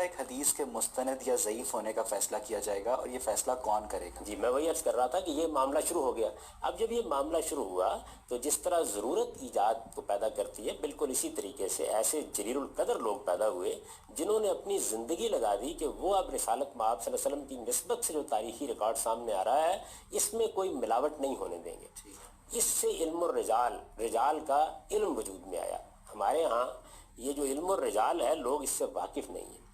ایک حدیث کے مستند یا ضعیف ہونے کا فیصلہ کیا جائے گا، اور یہ فیصلہ کون کرے گا؟ جی میں وہی عرض کر رہا تھا کہ یہ معاملہ شروع ہو گیا. اب جب یہ معاملہ شروع ہوا تو جس طرح ضرورت ایجاد کو پیدا کرتی ہے، بالکل اسی طریقے سے ایسے جلیل القدر لوگ پیدا ہوئے جنہوں نے اپنی زندگی لگا دی کہ وہ اب رسالت مآب صلی اللہ علیہ وسلم کی نسبت سے جو تاریخی ریکارڈ سامنے آ رہا ہے اس میں کوئی ملاوٹ نہیں ہونے دیں گے. اس سے علم الرجال، رجال کا علم وجود میں آیا. ہمارے ہاں یہ جو علم الرجال ہے لوگ اس سے واقف نہیں ہیں.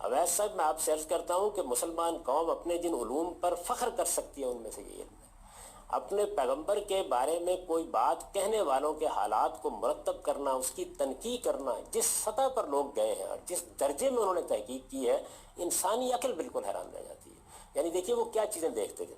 اویس صاحب میں آپ سے عرض کرتا ہوں کہ مسلمان قوم اپنے جن علوم پر فخر کر سکتی ہے ان میں سے یہ علم ہے. اپنے پیغمبر کے بارے میں کوئی بات کہنے والوں کے حالات کو مرتب کرنا، اس کی تنقید کرنا، جس سطح پر لوگ گئے ہیں اور جس درجے میں انہوں نے تحقیق کی ہے، انسانی عقل بالکل حیران رہ جاتی ہے. یعنی دیکھیے وہ کیا چیزیں دیکھتے تھے.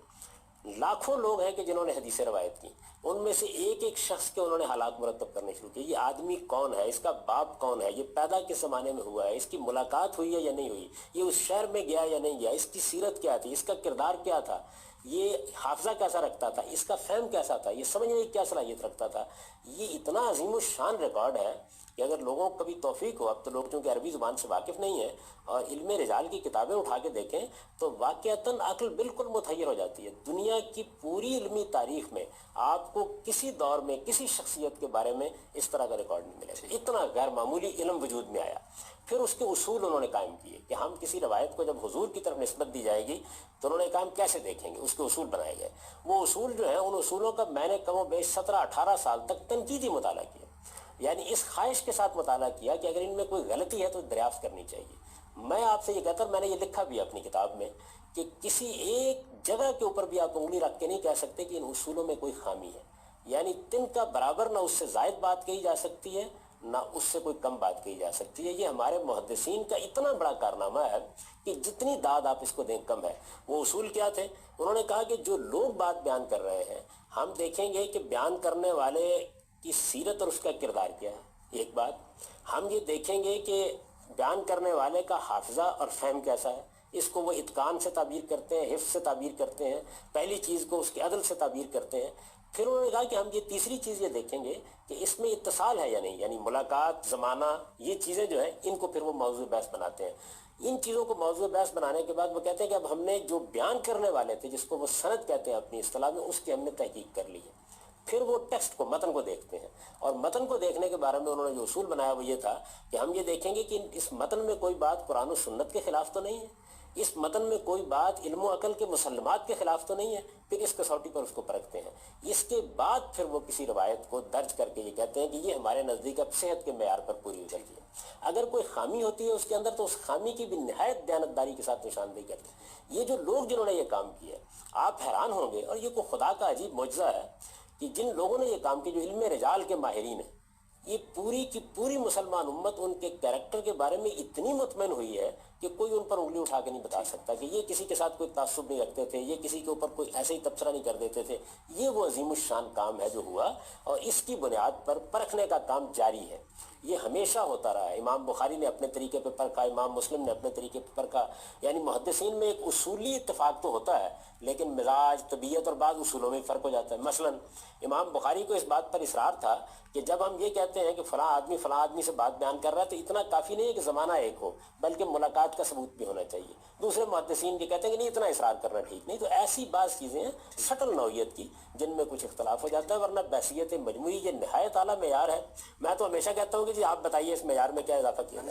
لاکھوں لوگ ہیں کہ جنہوں نے حدیثیں روایت کی، ان میں سے ایک ایک شخص کے انہوں نے حالات مرتب کرنے شروع کیے. یہ آدمی کون ہے، اس کا باپ کون ہے، یہ پیدا کس زمانے میں ہوا ہے، اس کی ملاقات ہوئی ہے یا نہیں ہوئی، یہ اس شہر میں گیا یا نہیں گیا، اس کی سیرت کیا تھی، اس کا کردار کیا تھا، یہ حافظہ کیسا رکھتا تھا، اس کا فہم کیسا تھا، یہ سمجھنے کی کیا صلاحیت رکھتا تھا. یہ اتنا عظیم الشان ریکارڈ ہے کہ اگر لوگوں کو کبھی توفیق ہو، اب تو لوگ چونکہ عربی زبان سے واقف نہیں ہیں اور علم رجال کی کتابیں اٹھا کے دیکھیں تو واقعتاً عقل بالکل متحیر ہو جاتی ہے. دنیا کی پوری علمی تاریخ میں آپ کو کسی دور میں کسی شخصیت کے بارے میں اس طرح کا ریکارڈ نہیں ملے گا. اتنا غیر معمولی علم وجود میں آیا. پھر اس کے اصول انہوں نے قائم کیے کہ ہم کسی روایت کو جب حضور کی طرف نسبت دی جائے گی تو انہوں نے کہا ہم کیسے دیکھیں گے. اس کے اصول بنائے گئے. وہ اصول جو ہیں ان اصولوں کا میں نے کم و بیش 17-18 سال تک تنقیدی مطالعہ کیا. یعنی اس خواہش کے ساتھ مطالعہ کیا کہ اگر ان میں کوئی غلطی ہے تو دریافت کرنی چاہیے. میں آپ سے یہ کہتا ہوں، میں نے یہ لکھا بھی اپنی کتاب میں کہ کسی ایک جگہ کے اوپر بھی آپ انگلی رکھ کے نہیں کہہ سکتے کہ ان اصولوں میں کوئی خامی ہے. یعنی تن کا برابر نہ اس سے زائد بات کہی جا سکتی ہے نہ اس سے کوئی کم بات کہی جا سکتی ہے. یہ ہمارے محدثین کا اتنا بڑا کارنامہ ہے کہ جتنی داد آپ اس کو دیں کم ہے. وہ اصول کیا تھے؟ انہوں نے کہا کہ جو لوگ بات بیان کر رہے ہیں ہم دیکھیں گے کہ بیان کرنے والے کی سیرت اور اس کا کردار کیا ہے. ایک بات ہم یہ دیکھیں گے کہ بیان کرنے والے کا حافظہ اور فہم کیسا ہے. اس کو وہ اتقان سے تعبیر کرتے ہیں، حفظ سے تعبیر کرتے ہیں، پہلی چیز کو اس کے عدل سے تعبیر کرتے ہیں. پھر انہوں نے کہا کہ ہم یہ تیسری چیز یہ دیکھیں گے کہ اس میں اتصال ہے یا نہیں، یعنی ملاقات، زمانہ، یہ چیزیں جو ہیں ان کو پھر وہ موضوع بحث بناتے ہیں. ان چیزوں کو موضوع بحث بنانے کے بعد وہ کہتے ہیں کہ اب ہم نے جو بیان کرنے والے تھے جس کو وہ سند کہتے ہیں اپنی اصطلاح میں، اس کی ہم نے تحقیق کر لی ہے. پھر وہ ٹیکسٹ کو، متن کو دیکھتے ہیں، اور متن کو دیکھنے کے بارے میں انہوں نے جو اصول بنایا وہ یہ تھا کہ ہم یہ دیکھیں گے کہ اس متن میں کوئی بات قرآن و سنت کے خلاف تو نہیں ہے، اس متن میں کوئی بات علم و عقل کے مسلمات کے خلاف تو نہیں ہے. پھر اس کسوٹی پر اس کو پرکھتے ہیں. اس کے بعد پھر وہ کسی روایت کو درج کر کے یہ کہتے ہیں کہ یہ ہمارے نزدیک اب صحت کے معیار پر پوری اترتی ہے. اگر کوئی خامی ہوتی ہے اس کے اندر تو اس خامی کی بھی نہایت دیانتداری کے ساتھ نشاندہی کرتے ہیں. یہ جو لوگ جنہوں نے یہ کام کیا ہے آپ حیران ہوں گے، اور یہ کوئی خدا کا عجیب معجزہ ہے کہ جن لوگوں نے یہ کام کیا، جو علم رجال کے ماہرین ہیں، یہ پوری کی پوری مسلمان امت ان کے کیریکٹر کے بارے میں اتنی مطمئن ہوئی ہے کہ کوئی ان پر انگلی اٹھا کے نہیں بتا سکتا کہ یہ کسی کے ساتھ کوئی تعصب نہیں رکھتے تھے، یہ کسی کے اوپر کوئی ایسے ہی تبصرہ نہیں کر دیتے تھے. یہ وہ عظیم الشان کام ہے جو ہوا، اور اس کی بنیاد پر پرکھنے کا کام جاری ہے. یہ ہمیشہ ہوتا رہا ہے. امام بخاری نے اپنے طریقے پہ پرکھا، امام مسلم نے اپنے طریقے پہ پرکھا. یعنی محدثین میں ایک اصولی اتفاق تو ہوتا ہے لیکن مزاج، طبیعت اور بعض اصولوں میں فرق ہو جاتا ہے. مثلا امام بخاری کو اس بات پر اصرار تھا کہ جب ہم یہ کہتے ہیں کہ فلاں آدمی سے بات بیان کر رہا ہے تو اتنا کافی نہیں ہے کہ زمانہ ایک ہو بلکہ ملاقات کا ثبوت بھی ہونا چاہیے. دوسرے محدثین یہ کہتے ہیں کہ نہیں، اتنا اصرار کرنا ٹھیک نہیں. تو ایسی بعض چیزیں ہیں سٹل نوعیت کی جن میں کچھ اختلاف ہو جاتا ہے، ورنہ بحثیت مجموعی یہ نہایت اعلیٰ معیار ہے. میں تو ہمیشہ کہتا ہوں کہ جی آپ بتائیے اس معیار میں کیا اضافہ کیا ہے.